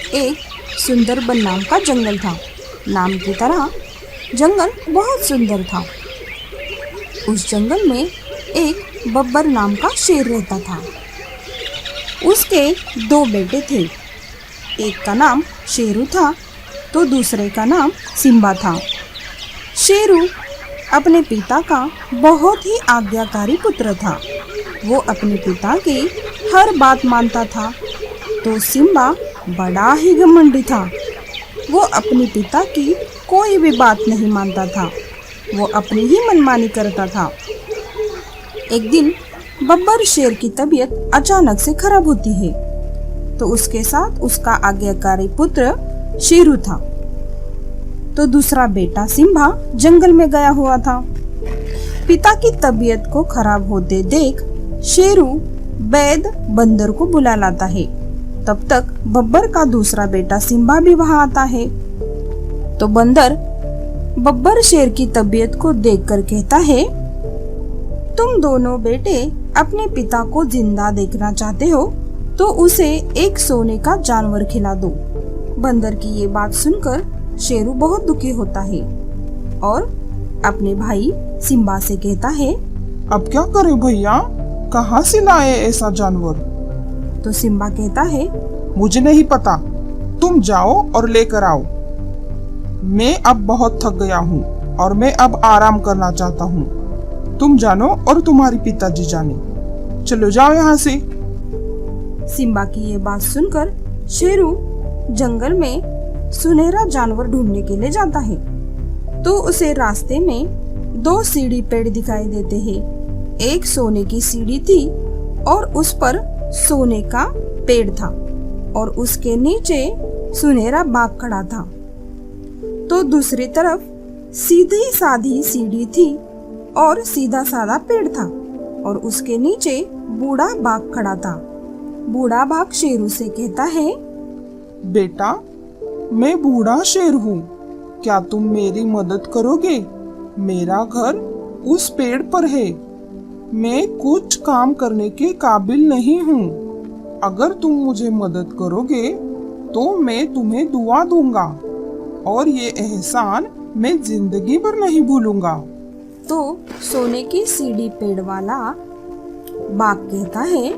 एक सुंदरबन नाम का जंगल था। नाम की तरह जंगल बहुत सुंदर था। उस जंगल में एक बब्बर नाम का शेर रहता था। उसके दो बेटे थे। एक का नाम शेरू था तो दूसरे का नाम सिम्बा था। शेरू अपने पिता का बहुत ही आज्ञाकारी पुत्र था। वो अपने पिता की हर बात मानता था। तो सिम्बा बड़ा ही घमंडी था। वो अपने पिता की कोई भी बात नहीं मानता था। वो अपनी ही मनमानी करता था। एक दिन बब्बर शेर की तबीयत अचानक से खराब होती है तो उसके साथ उसका आज्ञाकारी पुत्र शेरू था। तो दूसरा बेटा सिम्बा जंगल में गया हुआ था। पिता की तबीयत को खराब होते देख शेरू वैद बंदर को बुला लाता है। तब तक बब्बर का दूसरा बेटा सिम्बा भी वहां आता है। तो बंदर बब्बर शेर की तबीयत को देखकर कहता है, तुम दोनों बेटे अपने पिता को जिंदा देखना चाहते हो तो उसे एक सोने का जानवर खिला दो। बंदर की ये बात सुनकर शेरू बहुत दुखी होता है और अपने भाई सिम्बा से कहता है, अब क्या करे भैया, कहाँ से लाए ऐसा जानवर? तो सिम्बा कहता है, मुझे नहीं पता, तुम जाओ और लेकर आओ। मैं अब बहुत थक गया हूँ और मैं अब आराम करना चाहता हूँ। तुम जानो और तुम्हारे पिताजी जाने। चलो जाओ यहाँ से। सिम्बा की ये बात सुनकर शेरू जंगल में सुनहरा जानवर ढूंढने के लिए जाता है। तो उसे रास्ते में दो सीढ़ी पेड़ दिखाई देते हैं। एक सोने की सीढ़ी थी और उस पर सोने का पेड़ था और उसके नीचे सुनहरा बाघ खड़ा था। तो दूसरी तरफ सीधी साधी सीढ़ी थी और सीधा साधा पेड़ था और उसके नीचे बूढ़ा बाघ खड़ा था। बूढ़ा बाघ शेरू से कहता है, बेटा, मैं बूढ़ा शेर हूँ, क्या तुम मेरी मदद करोगे? मेरा घर उस पेड़ पर है। मैं कुछ काम करने के काबिल नहीं हूँ। अगर तुम मुझे मदद करोगे तो मैं तुम्हें दुआ दूंगा और ये एहसान मैं जिंदगी भर नहीं भूलूंगा। तो सोने की सीढ़ी पेड़ वाला बाघ कहता है,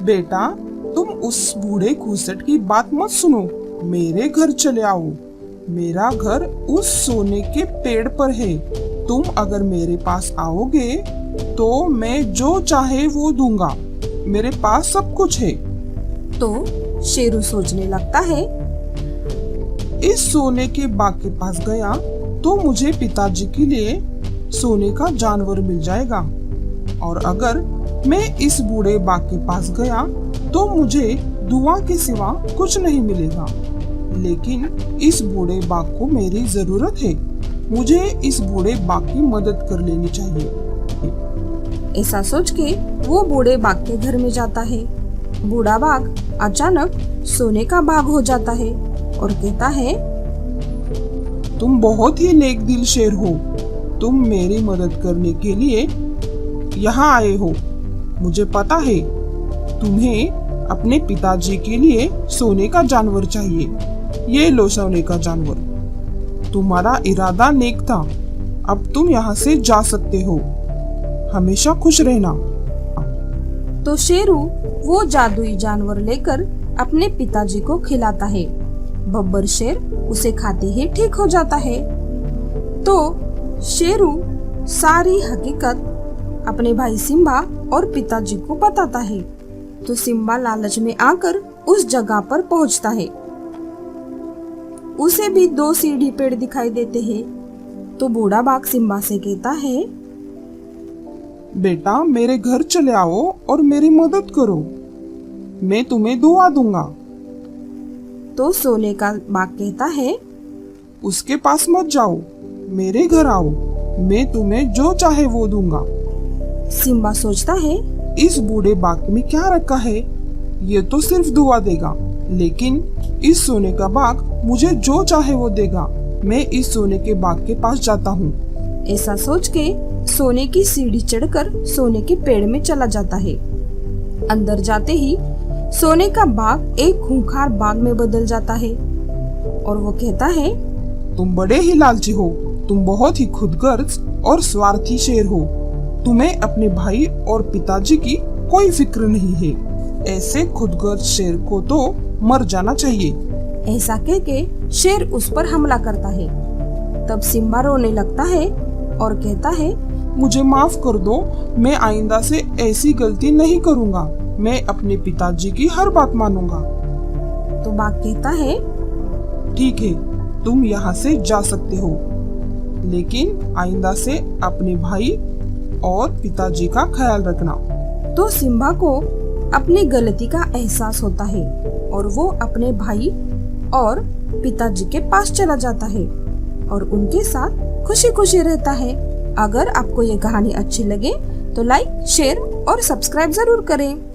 बेटा, तुम उस बूढ़े घूसट की बात मत सुनो, मेरे घर चले आओ। मेरा घर उस सोने के पेड़ पर है। तुम अगर मेरे पास आओगे तो मैं जो चाहे वो दूंगा। मेरे पास सब कुछ है। तो शेरू सोचने लगता है, इस सोने के बाग के पास गया तो मुझे पिताजी के लिए सोने का जानवर मिल जाएगा और अगर मैं इस बूढ़े बाघ के पास गया तो मुझे दुआ के सिवा कुछ नहीं मिलेगा। लेकिन इस बूढ़े बाघ को मेरी जरूरत है। मुझे इस बूढ़े बाघ की मदद कर लेनी चाहिए। ऐसा सोच के वो बूढ़े बाघ के घर में जाता है। बूढ़ा बाघ अचानक सोने का बाघ हो जाता है और कहता है, तुम बहुत ही नेक दिल शेर हो। तुम मेरी मदद करने के लिए यहाँ आए हो। मुझे पता है तुम्हें अपने पिताजी के लिए सोने का जानवर चाहिए। ये लो सोने का जानवर। तुम्हारा इरादा नेक था। अब तुम यहाँ से जा सकते हो। हमेशा खुश रहना। तो शेरू वो जादुई जानवर लेकर अपने पिताजी को खिलाता है। बब्बर शेर उसे खाते ही ठीक हो जाता है। तो शेरू सारी हकीकत अपने भाई सिम्बा और पिताजी को बताता है। तो सिम्बा लालच में आकर उस जगह पर पहुंचता है। उसे भी दो सीढ़ी पेड़ दिखाई देते हैं। तो बूढ़ा बाघ सिम्बा से कहता है, बेटा, मेरे घर चले आओ और मेरी मदद करो। मैं तुम्हें दुआ दूंगा। तो सोने का बाघ कहता है, उसके पास मत जाओ, मेरे घर आओ। मैं तुम्हें जो चाहे वो दूंगा। सिम्बा सोचता है, इस बूढ़े बाघ में क्या रखा है? ये तो सिर्फ दुआ देगा, लेकिन इस सोने का बाघ मुझे जो चाहे वो देगा। मैं इस सोने के बाघ के पास जाता हूँ। ऐसा सोच के सोने की सीढ़ी चढ़कर सोने के पेड़ में चला जाता है। अंदर जाते ही सोने का बाघ एक खूंखार बाघ में बदल जाता है और वो कहता है, तुम बड़े ही लालची हो। तुम बहुत ही खुदगर्ज और स्वार्थी शेर हो। तुम्हें अपने भाई और पिताजी की कोई फिक्र नहीं है। ऐसे खुदगर्ज शेर को तो मर जाना चाहिए। ऐसा कह के शेर उस पर हमला करता है। तब सिम्बा रोने लगता है और कहता है, मुझे माफ कर दो, मैं आइंदा से ऐसी गलती नहीं करूँगा। मैं अपने पिताजी की हर बात मानूंगा। तो बाघ कहता है, ठीक है, तुम यहाँ से जा सकते हो, लेकिन आइंदा से अपने भाई और पिताजी का ख्याल रखना। तो सिम्बा को अपनी गलती का एहसास होता है और वो अपने भाई और पिताजी के पास चला जाता है और उनके साथ खुशी खुशी रहता है। अगर आपको ये कहानी अच्छी लगे तो लाइक, शेयर और सब्सक्राइब जरूर करें।